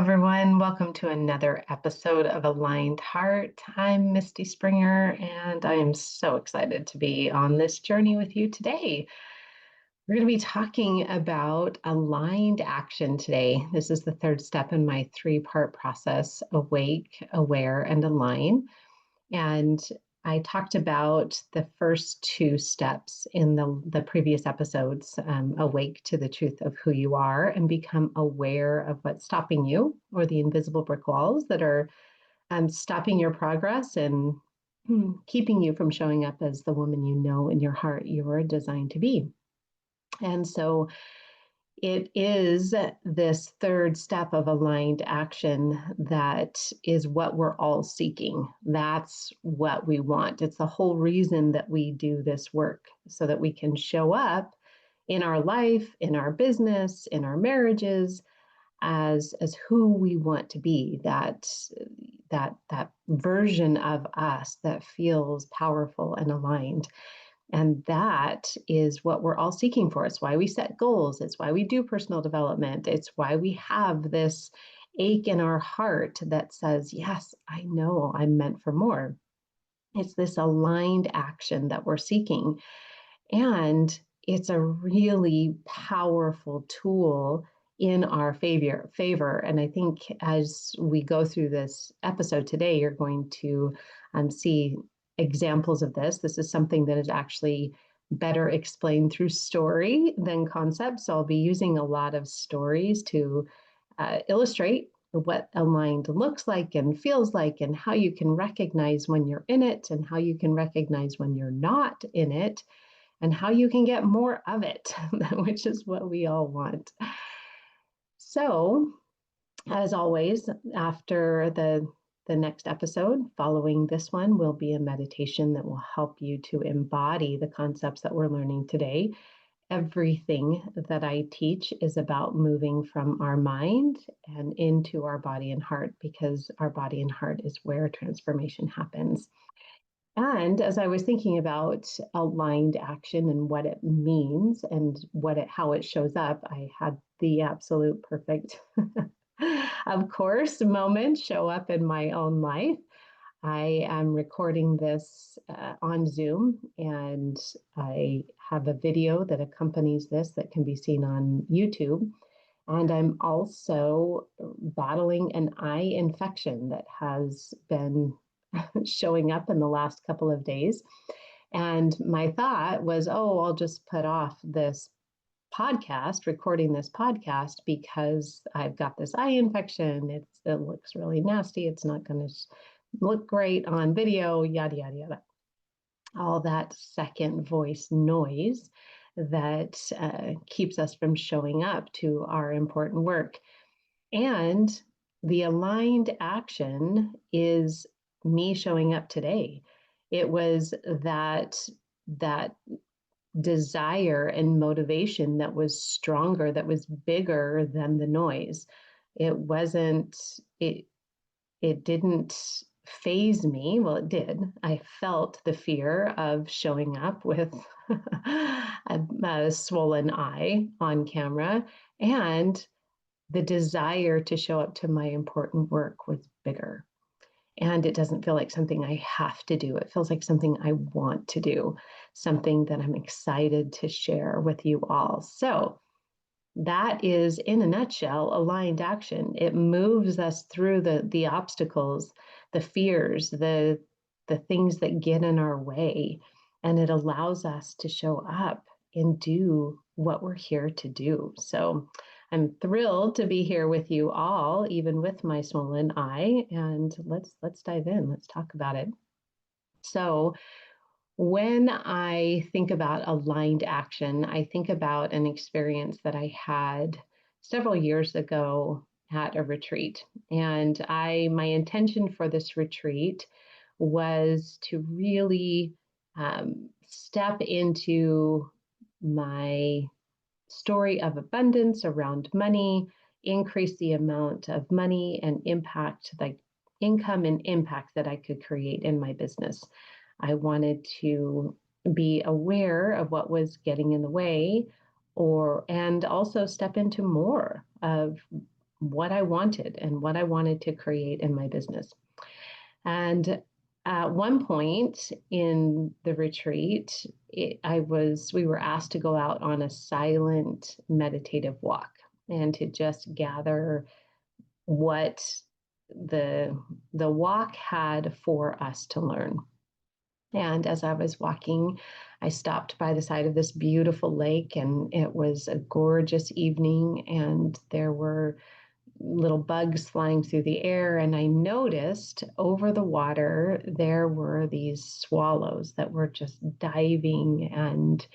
everyone. Welcome to another episode of Aligned Heart. I'm Misty Springer, and I am so excited to be on this journey with you today. We're going to be talking about aligned action today. This is the third step in my three-part process: awake, aware, and align. And I talked about the first two steps in the previous episodes: awake to the truth of who you are and become aware of what's stopping you, or the invisible brick walls that are stopping your progress and keeping you from showing up as the woman you know in your heart you're designed to be. And so it is this third step of aligned action that is what we're all seeking. That's what we want. It's the whole reason that we do this work, so that we can show up in our life, in our business, in our marriages, as who we want to be, that version of us that feels powerful and aligned. And that is what we're all seeking for. It's why we set goals. It's why we do personal development. It's why we have this ache in our heart that says, yes, I know I'm meant for more. It's this aligned action that we're seeking. And it's a really powerful tool in our favor. And I think as we go through this episode today, you're going to see examples of this. This is something that is actually better explained through story than concept. So I'll be using a lot of stories to illustrate what aligned looks like and feels like, and how you can recognize when you're in it, and how you can recognize when you're not in it, and how you can get more of it, which is what we all want. So, as always, after the next episode following this one will be a meditation that will help you to embody the concepts that we're learning today. Everything that I teach is about moving from our mind and into our body and heart, because our body and heart is where transformation happens. And as I was thinking about aligned action and what it means and how it shows up, I had the absolute perfect of course, moments show up in my own life. I am recording this on Zoom, and I have a video that accompanies this that can be seen on YouTube. And I'm also battling an eye infection that has been showing up in the last couple of days. And my thought was, oh, I'll just put off recording this podcast, because I've got this eye infection. It looks really nasty. It's not going to look great on video, yada, yada, yada. All that second voice noise that keeps us from showing up to our important work. And the aligned action is me showing up today. It was that desire and motivation that was stronger, that was bigger than the noise. It didn't faze me. Well, it did. I felt the fear of showing up with a swollen eye on camera, and the desire to show up to my important work was bigger. And it doesn't feel like something I have to do. It feels like something I want to do, something that I'm excited to share with you all. So that is, in a nutshell, aligned action. It moves us through the obstacles, the fears, the things that get in our way, and it allows us to show up and do what we're here to do. So I'm thrilled to be here with you all, even with my swollen eye, and let's dive in. Let's talk about it. So when I think about aligned action, I think about an experience that I had several years ago at a retreat. And my intention for this retreat was to really step into my story of abundance around money, increase the amount of money and impact, like income and impact, that I could create in my business. I wanted to be aware of what was getting in the way, and also step into more of what I wanted and what I wanted to create in my business. And at one point in the retreat, we were asked to go out on a silent meditative walk and to just gather what the the walk had for us to learn. And as I was walking, I stopped by the side of this beautiful lake, and it was a gorgeous evening, and there were little bugs flying through the air. And I noticed over the water, there were these swallows that were just diving and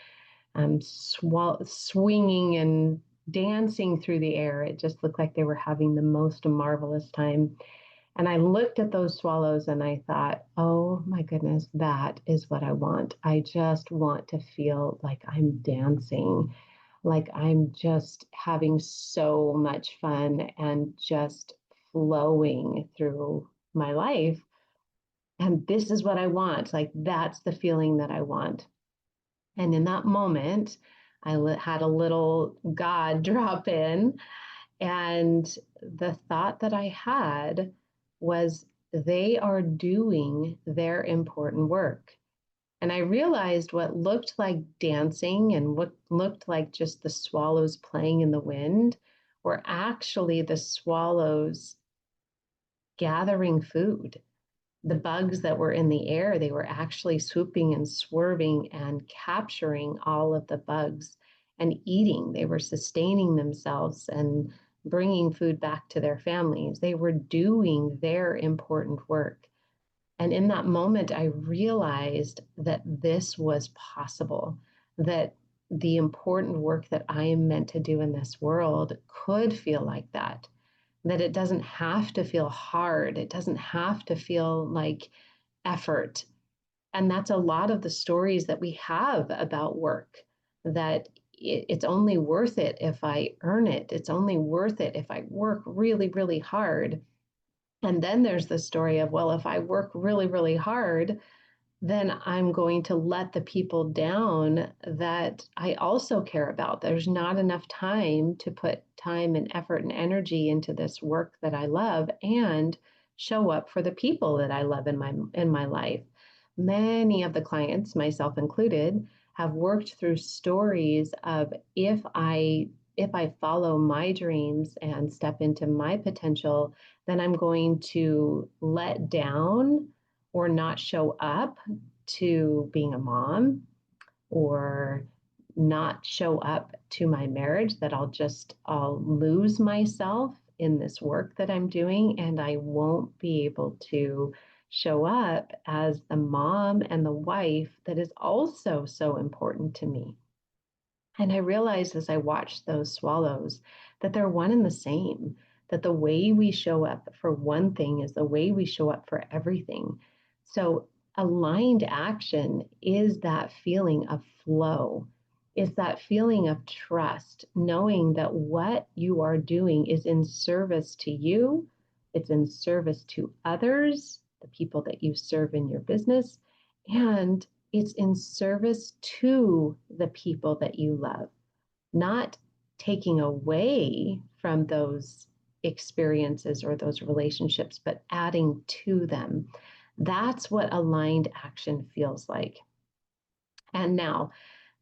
swinging and dancing through the air. It just looked like they were having the most marvelous time. And I looked at those swallows and I thought, oh my goodness, that is what I want. I just want to feel like I'm dancing, like I'm just having so much fun and just flowing through my life. And this is what I want. Like, that's the feeling that I want. And in that moment, had a little God drop in. And the thought that I had was, they are doing their important work. And I realized what looked like dancing and what looked like just the swallows playing in the wind were actually the swallows gathering food. The bugs that were in the air, they were actually swooping and swerving and capturing all of the bugs and eating. They were sustaining themselves and bringing food back to their families. They were doing their important work. And in that moment, I realized that this was possible, that the important work that I am meant to do in this world could feel like that it doesn't have to feel hard. It doesn't have to feel like effort. And that's a lot of the stories that we have about work, that it's only worth it if I earn it. It's only worth it if I work really, really hard. And then there's the story of, well, if I work really, really hard, then I'm going to let the people down that I also care about. There's not enough time to put time and effort and energy into this work that I love and show up for the people that I love in my life. Many of the clients, myself included, have worked through stories of, if I follow my dreams and step into my potential, then I'm going to let down or not show up to being a mom, or not show up to my marriage, that I'll lose myself in this work that I'm doing, and I won't be able to show up as the mom and the wife that is also so important to me. And I realized as I watched those swallows that they're one and the same, that the way we show up for one thing is the way we show up for everything. So aligned action is that feeling of flow, is that feeling of trust, knowing that what you are doing is in service to you, it's in service to others, the people that you serve in your business, and it's in service to the people that you love, not taking away from those experiences or those relationships, but adding to them. That's what aligned action feels like. And now,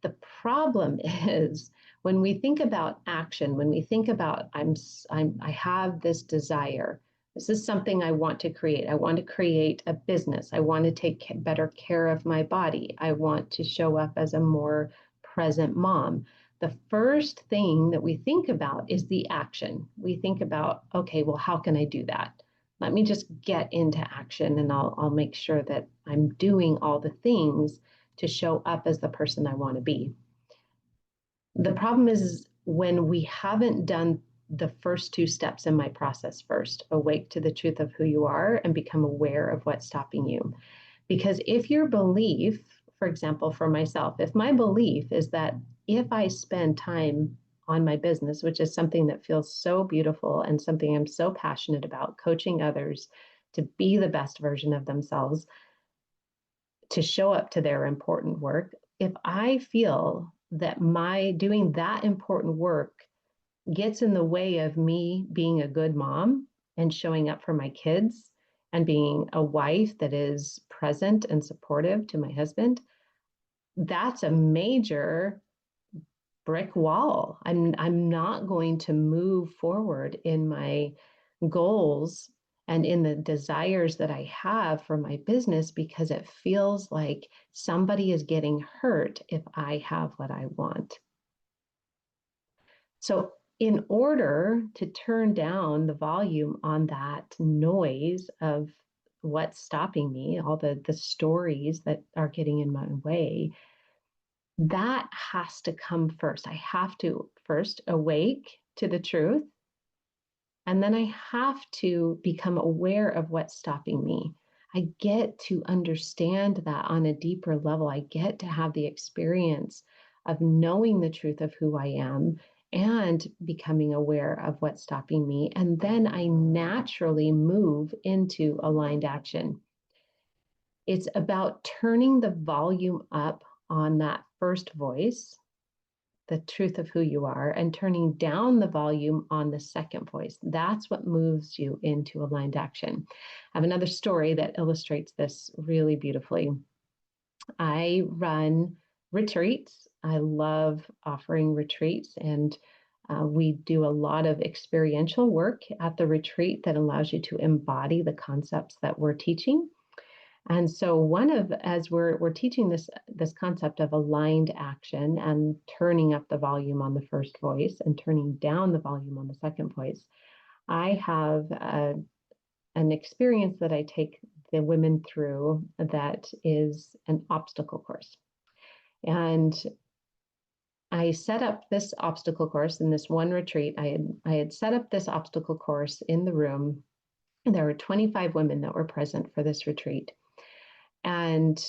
the problem is, when we think about action, when we think about I have this desire, this is something I want to create. I want to create a business. I want to take better care of my body. I want to show up as a more present mom. The first thing that we think about is the action. We think about, okay, well, how can I do that? Let me just get into action, and I'll make sure that I'm doing all the things to show up as the person I want to be. The problem is when we haven't done the first two steps in my process first, awake to the truth of who you are and become aware of what's stopping you. Because if your belief, for example, for myself, if my belief is that if I spend time on my business, which is something that feels so beautiful and something I'm so passionate about, coaching others to be the best version of themselves, to show up to their important work, if I feel that my doing that important work gets in the way of me being a good mom and showing up for my kids and being a wife that is present and supportive to my husband, that's a major brick wall. I'm not going to move forward in my goals and in the desires that I have for my business because it feels like somebody is getting hurt if I have what I want. So, in order to turn down the volume on that noise of what's stopping me, all the stories that are getting in my way, that has to come first. I have to first awake to the truth, and then I have to become aware of what's stopping me. I get to understand that on a deeper level. I get to have the experience of knowing the truth of who I am and becoming aware of what's stopping me. And then I naturally move into aligned action. It's about turning the volume up on that first voice, the truth of who you are, and turning down the volume on the second voice. That's what moves you into aligned action. I have another story that illustrates this really beautifully. I run retreats. I love offering retreats, and we do a lot of experiential work at the retreat that allows you to embody the concepts that we're teaching. And so as we're teaching this concept of aligned action and turning up the volume on the first voice and turning down the volume on the second voice, I have an experience that I take the women through that is an obstacle course. And I set up this obstacle course in this one retreat. I had set up this obstacle course in the room, and there were 25 women that were present for this retreat. And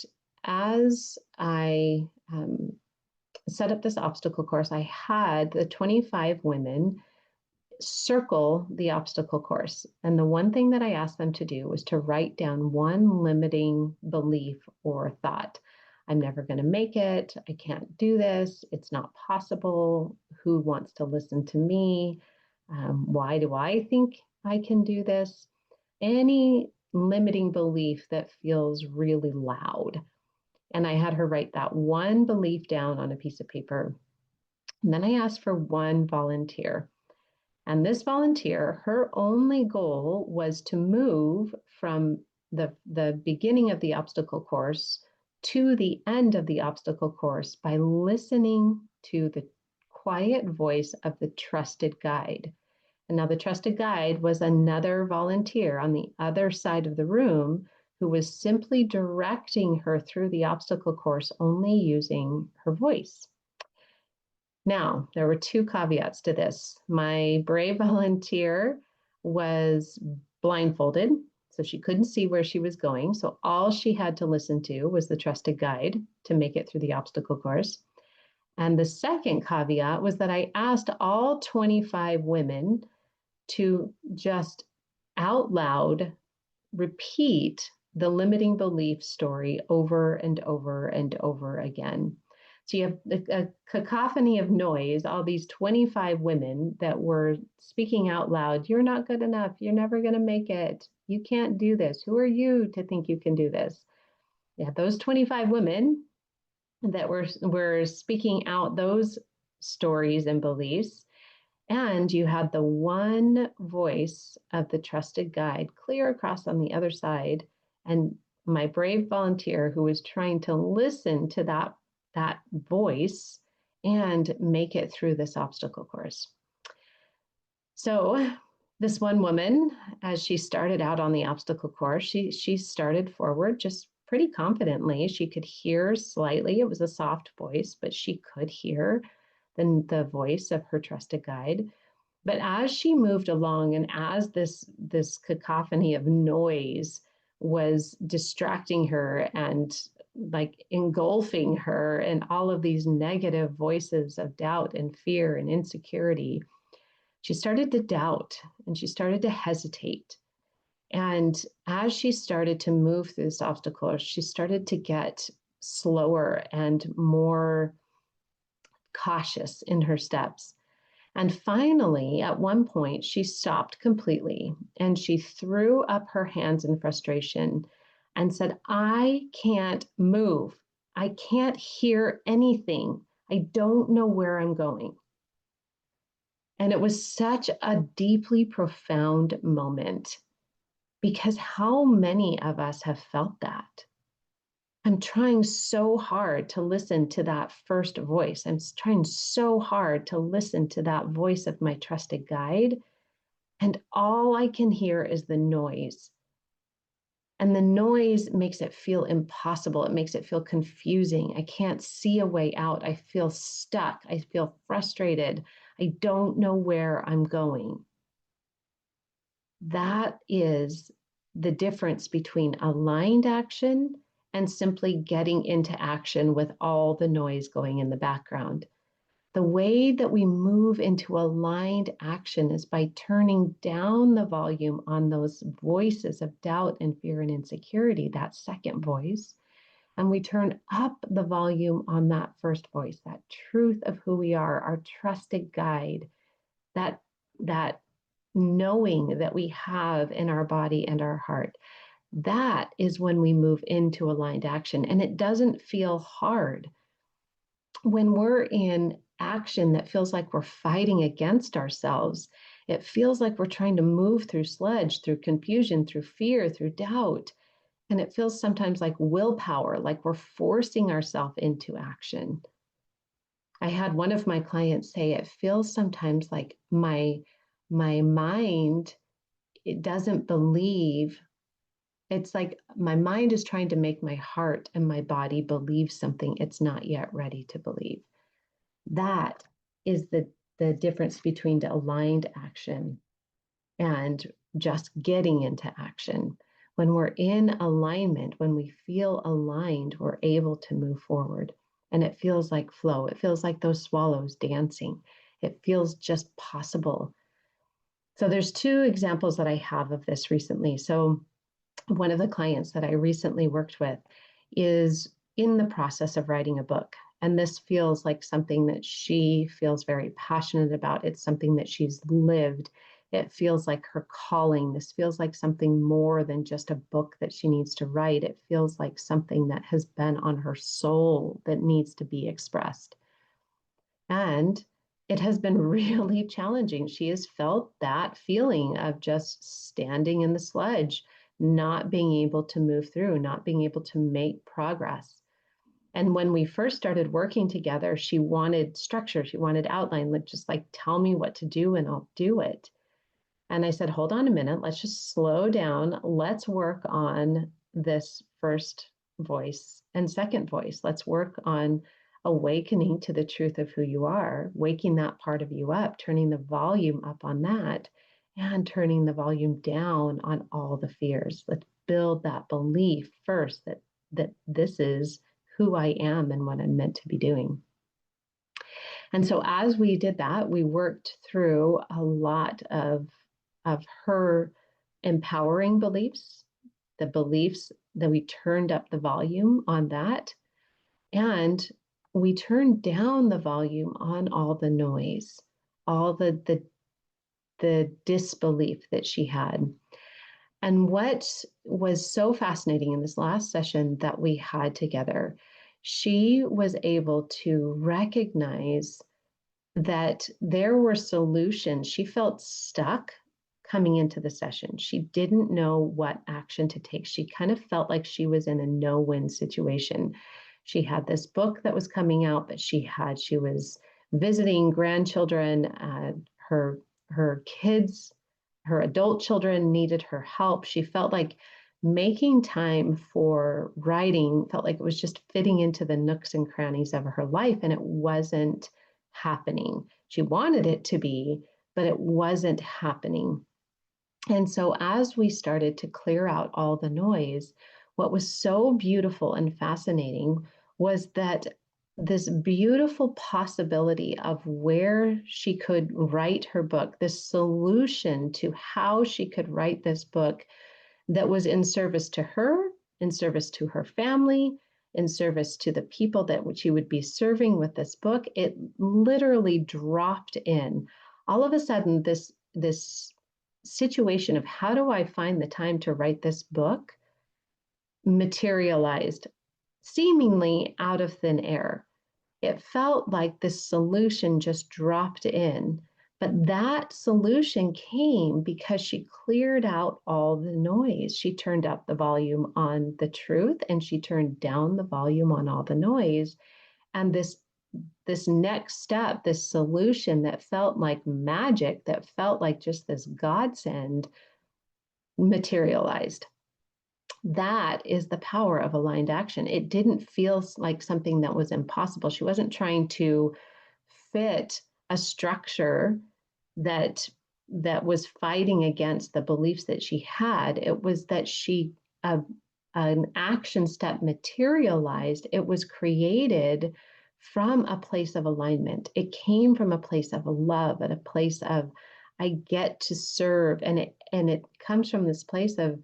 as I set up this obstacle course, I had the 25 women circle the obstacle course. And the one thing that I asked them to do was to write down one limiting belief or thought. I'm never going to make it. I can't do this. It's not possible. Who wants to listen to me? Why do I think I can do this? Any limiting belief that feels really loud. And I had her write that one belief down on a piece of paper. And then I asked for one volunteer. And this volunteer, her only goal was to move from the beginning of the obstacle course to the end of the obstacle course by listening to the quiet voice of the trusted guide. And now the trusted guide was another volunteer on the other side of the room who was simply directing her through the obstacle course only using her voice. Now, there were two caveats to this. My brave volunteer was blindfolded, so she couldn't see where she was going. So all she had to listen to was the trusted guide to make it through the obstacle course. And the second caveat was that I asked all 25 women to just out loud repeat the limiting belief story over and over and over again. So you have a cacophony of noise, all these 25 women that were speaking out loud, you're not good enough, you're never going to make it, you can't do this, who are you to think you can do this? Yeah, those 25 women that were speaking out those stories and beliefs. And you had the one voice of the trusted guide clear across on the other side. And my brave volunteer who was trying to listen to that voice and make it through this obstacle course. So this one woman, as she started out on the obstacle course, she started forward just pretty confidently. She could hear slightly. It was a soft voice, but she could hear the voice of her trusted guide. But as she moved along and as this cacophony of noise was distracting her and like engulfing her and all of these negative voices of doubt and fear and insecurity, she started to doubt and she started to hesitate. And as she started to move through this obstacle, she started to get slower and more cautious in her steps. And finally, at one point, she stopped completely and she threw up her hands in frustration and said, I can't move. I can't hear anything. I don't know where I'm going. And it was such a deeply profound moment because how many of us have felt that? I'm trying so hard to listen to that first voice. I'm trying so hard to listen to that voice of my trusted guide. And all I can hear is the noise. And the noise makes it feel impossible. It makes it feel confusing. I can't see a way out. I feel stuck. I feel frustrated. I don't know where I'm going. That is the difference between aligned action and simply getting into action with all the noise going in the background. The way that we move into aligned action is by turning down the volume on those voices of doubt and fear and insecurity, that second voice, and we turn up the volume on that first voice, that truth of who we are, our trusted guide, that knowing that we have in our body and our heart. That is when we move into aligned action, and it doesn't feel hard. When we're in action that feels like we're fighting against ourselves, it feels like we're trying to move through sludge, through confusion, through fear, through doubt. And it feels sometimes like willpower, like we're forcing ourselves into action. I had one of my clients say it feels sometimes like my mind, it doesn't believe. It's like my mind is trying to make my heart and my body believe something it's not yet ready to believe. That is the difference between the aligned action and just getting into action. When we're in alignment, when we feel aligned, we're able to move forward. And it feels like flow. It feels like those swallows dancing. It feels just possible. So there's two examples that I have of this recently. So one of the clients that I recently worked with is in the process of writing a book. And this feels like something that she feels very passionate about. It's something that she's lived. It feels like her calling. This feels like something more than just a book that she needs to write. It feels like something that has been on her soul that needs to be expressed. And it has been really challenging. She has felt that feeling of just standing in the sludge, not being able to move through, not being able to make progress. And when we first started working together, she wanted structure, she wanted outline, just like tell me what to do and I'll do it. And I said, hold on a minute, let's just slow down. Let's work on this first voice and second voice. Let's work on awakening to the truth of who you are, waking that part of you up, turning the volume up on that, and turning the volume down on all the fears. Let's build that belief first that this is who I am and what I'm meant to be doing. And so as we did that, we worked through a lot of her empowering beliefs, the beliefs that we turned up the volume on that. And we turned down the volume on all the noise, all the disbelief that she had. And what was so fascinating in this last session that we had together, she was able to recognize that there were solutions. She felt stuck coming into the session. She didn't know what action to take. She kind of felt like she was in a no-win situation. She had this book that was coming out that she was visiting grandchildren. Her kids, her adult children needed her help. She felt like making time for writing felt like it was just fitting into the nooks and crannies of her life, and it wasn't happening. She wanted it to be, but it wasn't happening. And so as we started to clear out all the noise, what was so beautiful and fascinating was that this beautiful possibility of where she could write her book, this solution to how she could write this book that was in service to her, in service to her family, in service to the people that she would be serving with this book, it literally dropped in all of a sudden this situation of how do I find the time to write this book materialized seemingly out of thin air. It felt like this solution just dropped in. But that solution came because she cleared out all the noise. She turned up the volume on the truth and she turned down the volume on all the noise. And this next step, this solution that felt like magic, that felt like just this godsend, materialized. That is the power of aligned action. It didn't feel like something that was impossible. She wasn't trying to fit a structure that was fighting against the beliefs that she had. It was that an action step materialized. It was created from a place of alignment. It came from a place of love, at a place of I get to serve, and it comes from this place of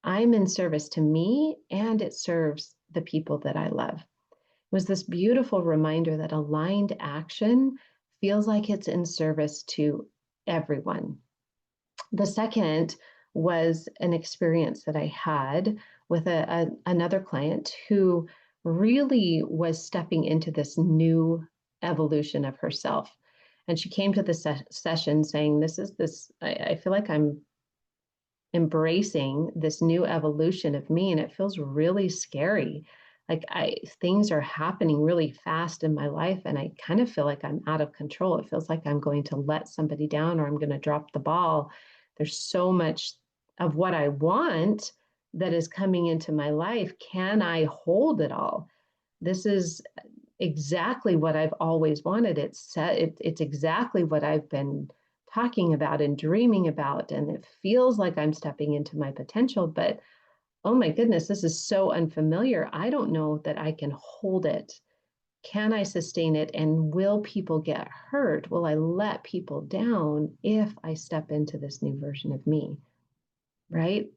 I'm in service to me and it serves the people that I love. It was this beautiful reminder that aligned action feels like it's in service to everyone. The second was an experience that I had with another client who really was stepping into this new evolution of herself. And she came to the session saying, I feel like I'm embracing this new evolution of me, and it feels really scary. Like things are happening really fast in my life and I kind of feel like I'm out of control. It feels like I'm going to let somebody down or I'm going to drop the ball. There's so much of what I want that is coming into my life. Can I hold it all? This is exactly what I've always wanted. It's exactly what I've been talking about and dreaming about. And it feels like I'm stepping into my potential, but oh my goodness, this is so unfamiliar. I don't know that I can hold it. Can I sustain it? And will people get hurt? Will I let people down if I step into this new version of me? Right?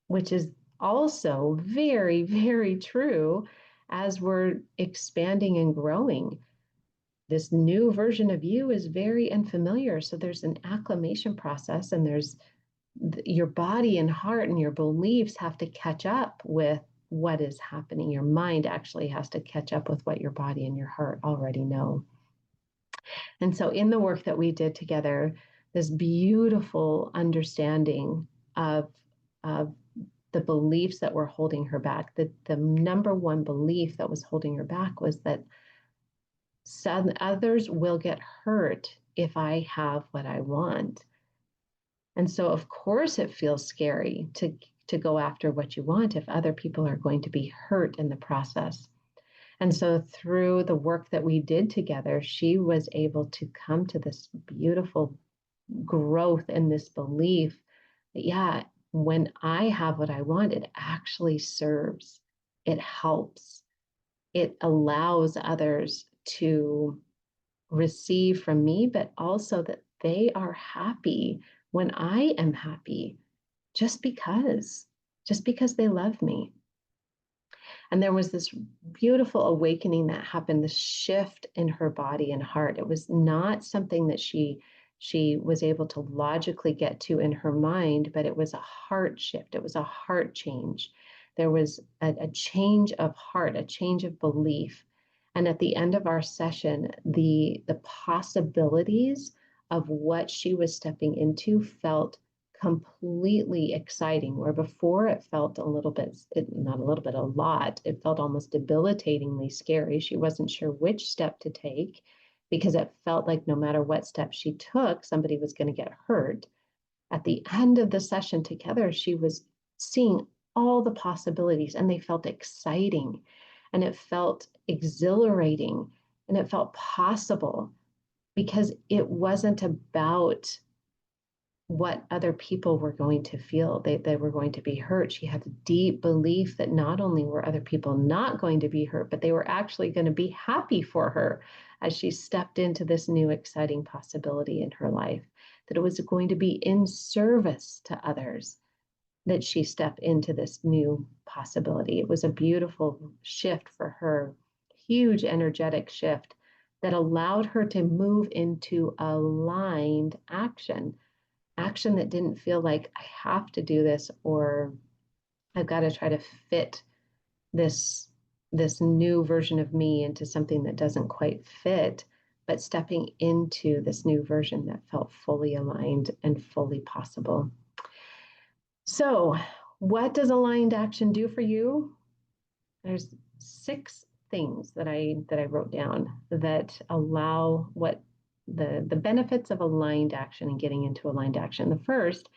Which is also very, very true as we're expanding and growing. This new version of you is very unfamiliar. So there's an acclimation process, and there's your body and heart and your beliefs have to catch up with what is happening. Your mind actually has to catch up with what your body and your heart already know. And so, in the work that we did together, this beautiful understanding of the beliefs that were holding her back, the number one belief that was holding her back was that some others will get hurt if I have what I want. And so, of course, it feels scary to go after what you want if other people are going to be hurt in the process. And so, through the work that we did together, she was able to come to this beautiful growth in this belief that, yeah, when I have what I want, it actually serves, it helps, it allows others to receive from me, but also that they are happy when I am happy just because they love me. And there was this beautiful awakening that happened, this shift in her body and heart. It was not something that she was able to logically get to in her mind, but it was a heart shift. It was a heart change. There was a change of heart, a change of belief. And at the end of our session, the possibilities of what she was stepping into felt completely exciting, where before it felt a little bit, not a little bit, a lot, it felt almost debilitatingly scary. She wasn't sure which step to take because it felt like no matter what step she took, somebody was going to get hurt. At the end of the session together, she was seeing all the possibilities and they felt exciting and it felt exhilarating and it felt possible because it wasn't about what other people were going to feel. They were going to be hurt. She had a deep belief that not only were other people not going to be hurt, but they were actually going to be happy for her as she stepped into this new exciting possibility in her life, that it was going to be in service to others that she stepped into this new possibility. It was a beautiful shift for her, huge energetic shift that allowed her to move into aligned action, action that didn't feel like I have to do this or I've got to try to fit this this new version of me into something that doesn't quite fit, but stepping into this new version that felt fully aligned and fully possible. So, what does aligned action do for you? There's 6 things that I wrote down that allow what the benefits of aligned action and getting into aligned action. The first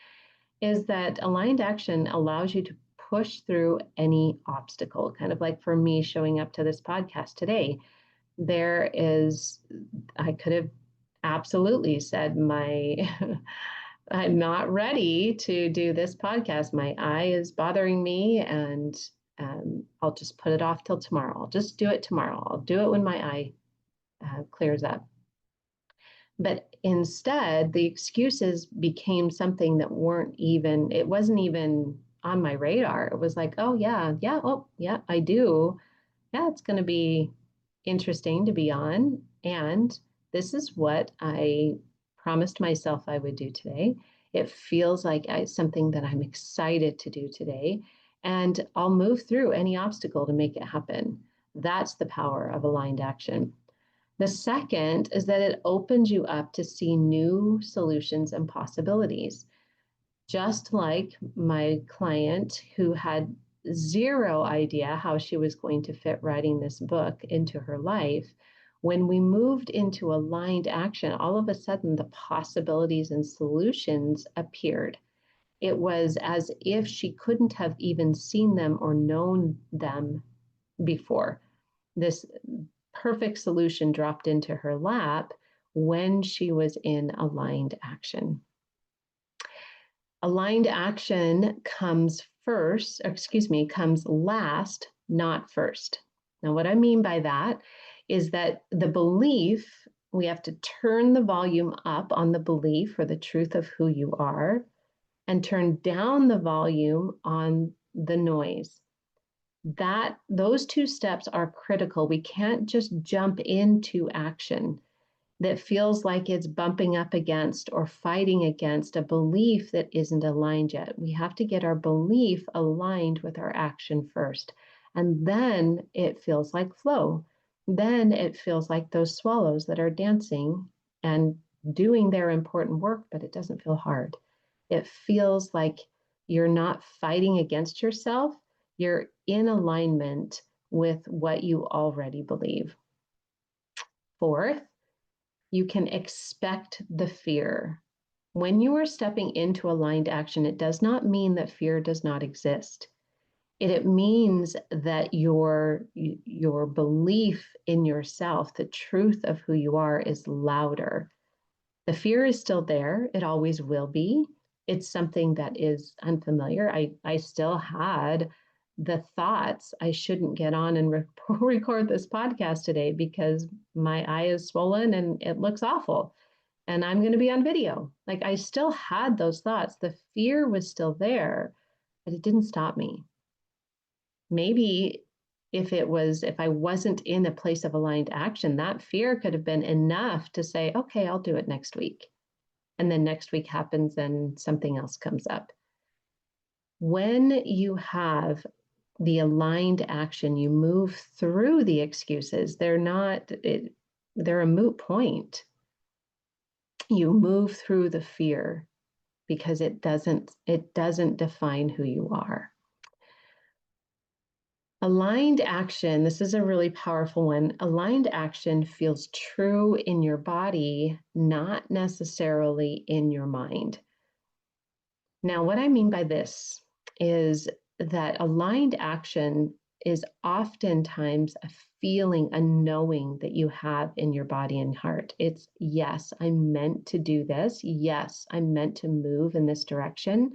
is that aligned action allows you to push through any obstacle, kind of like for me showing up to this podcast today. I could have absolutely said, I'm not ready to do this podcast. My eye is bothering me, and I'll just put it off till tomorrow. I'll just do it tomorrow. I'll do it when my eye clears up. But instead, the excuses became something that it wasn't even on my radar. It was like, oh, yeah, I do. Yeah, it's going to be interesting to be on. And this is what I promised myself I would do today. It feels like something that I'm excited to do today. And I'll move through any obstacle to make it happen. That's the power of aligned action. The second is that it opens you up to see new solutions and possibilities. Just like my client who had zero idea how she was going to fit writing this book into her life, when we moved into aligned action, all of a sudden the possibilities and solutions appeared. It was as if she couldn't have even seen them or known them before. This perfect solution dropped into her lap when she was in aligned action. Aligned action comes last, not first. Now, what I mean by that is that the belief, we have to turn the volume up on the belief or the truth of who you are and turn down the volume on the noise. Those 2 steps are critical. We can't just jump into action that feels like it's bumping up against or fighting against a belief that isn't aligned yet. We have to get our belief aligned with our action first. And then it feels like flow. Then it feels like those swallows that are dancing and doing their important work, but it doesn't feel hard. It feels like you're not fighting against yourself. You're in alignment with what you already believe. Fourth, you can expect the fear. When you are stepping into aligned action, it does not mean that fear does not exist. It means that your belief in yourself, the truth of who you are, is louder. The fear is still there. It always will be. It's something that is unfamiliar. I still had the thoughts I shouldn't get on and record this podcast today because my eye is swollen and it looks awful. And I'm going to be on video. Like I still had those thoughts. The fear was still there, but it didn't stop me. Maybe if I wasn't in a place of aligned action, that fear could have been enough to say, okay, I'll do it next week. And then next week happens and something else comes up. When you have the aligned action, you move through the excuses. They're a moot point. You move through the fear because it doesn't define who you are. Aligned action, this is a really powerful one. Aligned action feels true in your body, not necessarily in your mind. Now, what I mean by this is that aligned action is oftentimes a feeling, a knowing that you have in your body and heart. It's, yes, I'm meant to do this. Yes, I'm meant to move in this direction.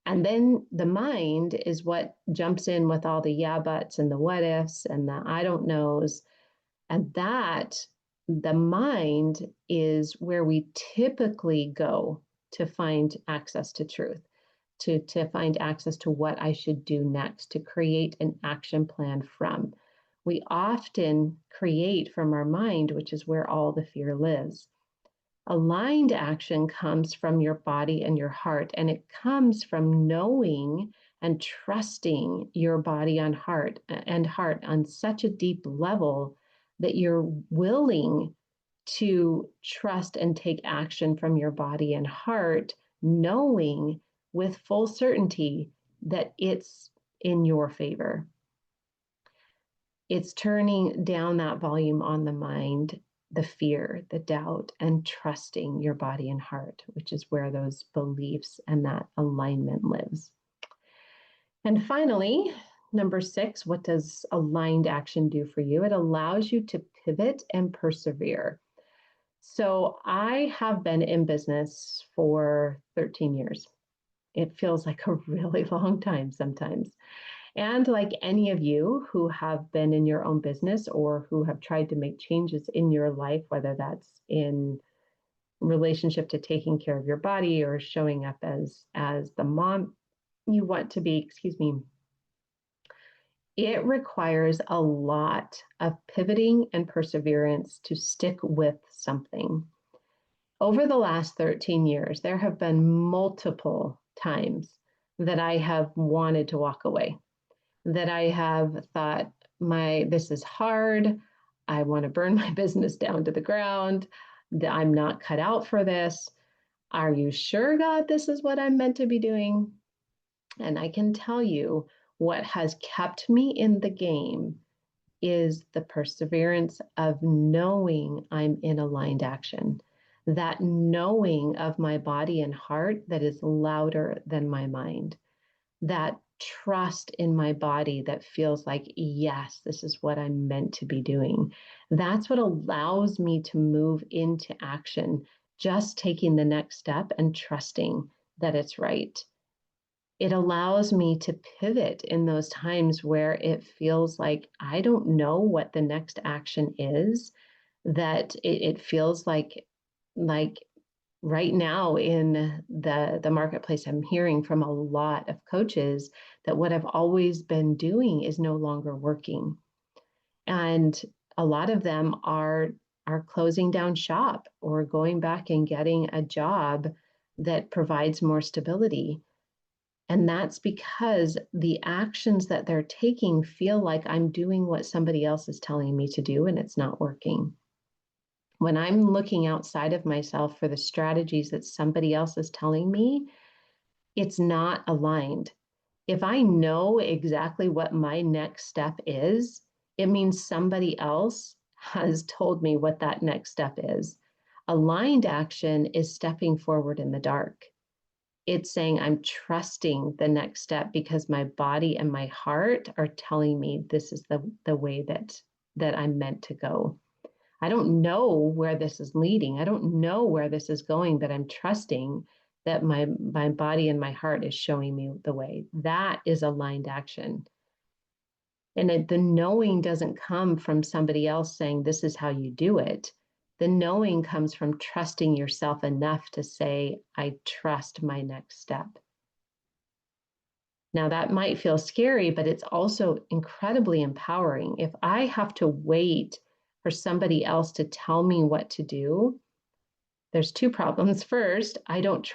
And then the mind is what jumps in with all the yeah buts and the what ifs and the I don't knows. And the mind is where we typically go to find access to truth, to find access to what I should do next, to create an action plan from. we often create from our mind, which is where all the fear lives. Aligned action comes from your body and your heart, and it comes from knowing and trusting your body and heart on such a deep level that you're willing to trust and take action from your body and heart, knowing with full certainty that it's in your favor. It's turning down that volume on the mind, the fear, the doubt, and trusting your body and heart, which is where those beliefs and that alignment lives. And finally, number 6, what does aligned action do for you? It allows you to pivot and persevere. So I have been in business for 13 years. It feels like a really long time sometimes. And like any of you who have been in your own business or who have tried to make changes in your life, whether that's in relationship to taking care of your body or showing up as the mom you want to be, it requires a lot of pivoting and perseverance to stick with something. Over the last 13 years, there have been multiple times that I have wanted to walk away, that I have thought, this is hard. I want to burn my business down to the ground. I'm not cut out for this. Are you sure, God, this is what I'm meant to be doing? And I can tell you what has kept me in the game is the perseverance of knowing I'm in aligned action, that knowing of my body and heart that is louder than my mind, that trust in my body that feels like, yes, this is what I'm meant to be doing. That's what allows me to move into action, just taking the next step and trusting that it's right. It allows me to pivot in those times where it feels like I don't know what the next action is, that it feels like right now in the marketplace, I'm hearing from a lot of coaches that what I've always been doing is no longer working. And a lot of them are closing down shop or going back and getting a job that provides more stability. And that's because the actions that they're taking feel like I'm doing what somebody else is telling me to do, and it's not working. When I'm looking outside of myself for the strategies that somebody else is telling me, it's not aligned. If I know exactly what my next step is, it means somebody else has told me what that next step is. Aligned action is stepping forward in the dark. It's saying I'm trusting the next step because my body and my heart are telling me this is the way that I'm meant to go. I don't know where this is leading. I don't know where this is going, but I'm trusting that my body and my heart is showing me the way. That is aligned action. And the knowing doesn't come from somebody else saying, this is how you do it. The knowing comes from trusting yourself enough to say, I trust my next step. Now, that might feel scary, but it's also incredibly empowering. If I have to wait for somebody else to tell me what to do, there's 2 problems. First, I don't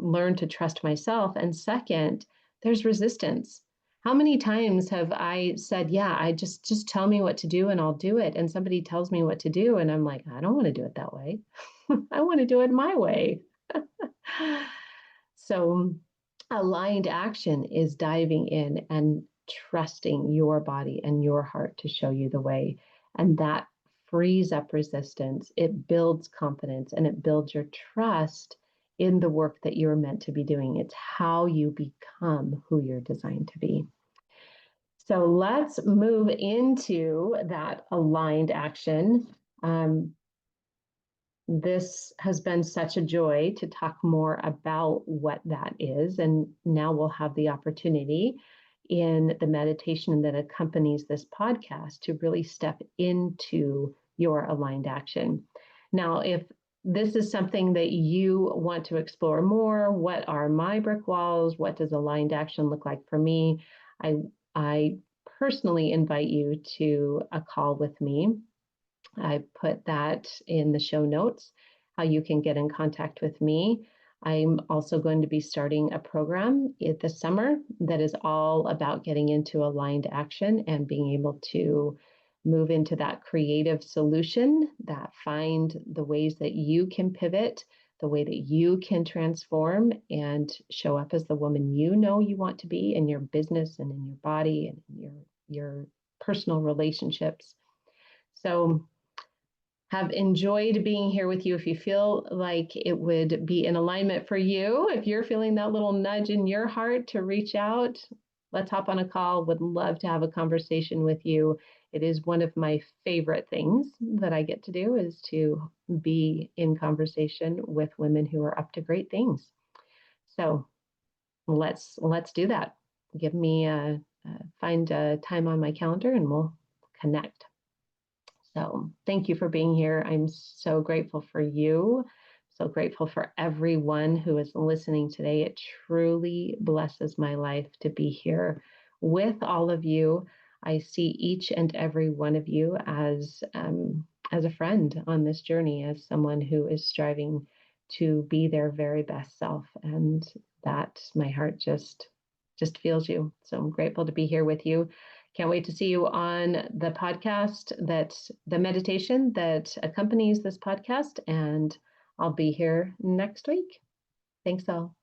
learn to trust myself. And second, there's resistance. How many times have I said, yeah, I just tell me what to do and I'll do it. And somebody tells me what to do. And I'm like, I don't want to do it that way. I want to do it my way. So aligned action is diving in and trusting your body and your heart to show you the way. And that frees up resistance. It builds confidence and it builds your trust in the work that you're meant to be doing. It's how you become who you're designed to be. So let's move into that aligned action. This has been such a joy to talk more about what that is. And now we'll have the opportunity in the meditation that accompanies this podcast to really step into your aligned action. Now, if this is something that you want to explore more, what are my brick walls? What does aligned action look like for me? I personally invite you to a call with me. I put that in the show notes, how you can get in contact with me. I'm also going to be starting a program this summer that is all about getting into aligned action and being able to move into that creative solution, that find the ways that you can pivot, the way that you can transform and show up as the woman you know you want to be in your business and in your body and in your personal relationships. So have enjoyed being here with you. If you feel like it would be in alignment for you, if you're feeling that little nudge in your heart to reach out, let's hop on a call. Would love to have a conversation with you. It is one of my favorite things that I get to do, is to be in conversation with women who are up to great things. So let's do that. Give me find a time on my calendar and we'll connect. So thank you for being here. I'm so grateful for you. So grateful for everyone who is listening today. It truly blesses my life to be here with all of you. I see each and every one of you as a friend on this journey, as someone who is striving to be their very best self, and that my heart just feels you. So I'm grateful to be here with you. Can't wait to see you on the podcast, the meditation that accompanies this podcast, and I'll be here next week. Thanks all.